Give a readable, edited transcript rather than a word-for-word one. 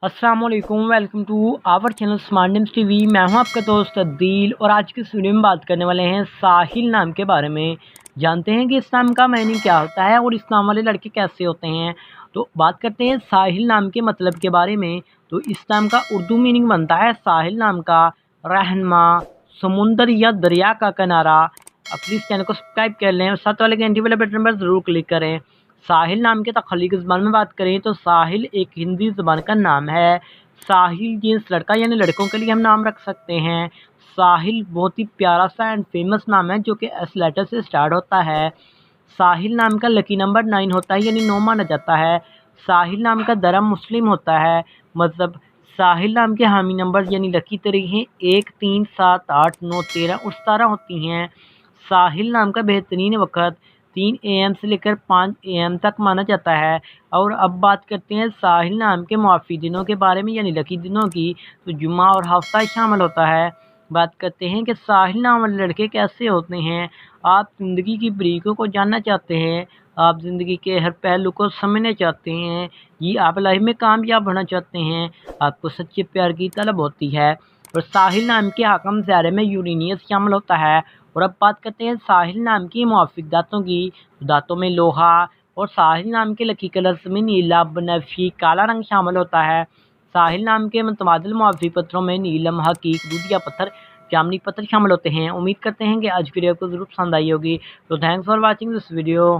अस्सलाम वालेकुम, welcome to our channel Smart Names TV. मैं हूं आपका दोस्त अदील और आज की इस वीडियो में बात करने वाले हैं साहिल नाम के बारे में। जानते हैं कि इस नाम का मीनिंग क्या होता है और इस नाम वाले लड़के कैसे होते हैं। तो बात करते हैं साहिल नाम के मतलब के बारे में। तो इस नाम का उर्दू मीनिंग बनता है साहिल नाम का रहनुमा, समुंदर या दरिया का किनारा। अब प्लीज़ चैनल को सब्सक्राइब कर लें और साथ वाले घंटी वाले बटन पर ज़रूर क्लिक करें। साहिल नाम के तख्लीक ज़बान में बात करें तो साहिल एक हिंदी ज़बान का नाम है। साहिल जीन्स लड़का यानी लड़कों के लिए हम नाम रख सकते हैं। साहिल बहुत ही प्यारा सा एंड फेमस नाम है जो कि एस लेटर से स्टार्ट होता है। साहिल नाम का लकी नंबर 9 होता है यानी 9 माना जाता है। साहिल नाम का धर्म मुस्लिम होता है। मतलब साहिल नाम के हामी नंबर यानी लकी तरीके हैं 1, 3, 7, 8, 9, 13 और 17 होती हैं। साहिल नाम का बेहतरीन वक़्त 3 AM से लेकर 5 AM तक माना जाता है। और अब बात करते हैं साहिल नाम के मुआफ़ी दिनों के बारे में यानी लकी दिनों की। तो जुम्मा और हफ्ता शामिल होता है। बात करते हैं कि साहिल नाम वाले लड़के कैसे होते हैं। आप ज़िंदगी की बारीकियों को जानना चाहते हैं, आप ज़िंदगी के हर पहलू को समझना चाहते हैं, ये आप लाइफ में कामयाब होना चाहते हैं, आपको सच्चे प्यार की तलब होती है। और साहिल नाम के हाकम ज़ारे में यूरेनियस शामिल होता है। और अब बात करते हैं साहिल नाम की मुआफ़िक दाँतों की। दाँतों में लोहा और साहिल नाम के लकी कलर्स में नीला, बनफी, काला रंग शामिल होता है। साहिल नाम के मुतबादिल मुआफ़ी पत्थरों में नीलम, हकीक, दूधिया पत्थर, जामनी पत्थर शामिल होते हैं। उम्मीद करते हैं कि आज की वीडियो आपको ज़रूर पसंद आई होगी। तो thanks for watching this video.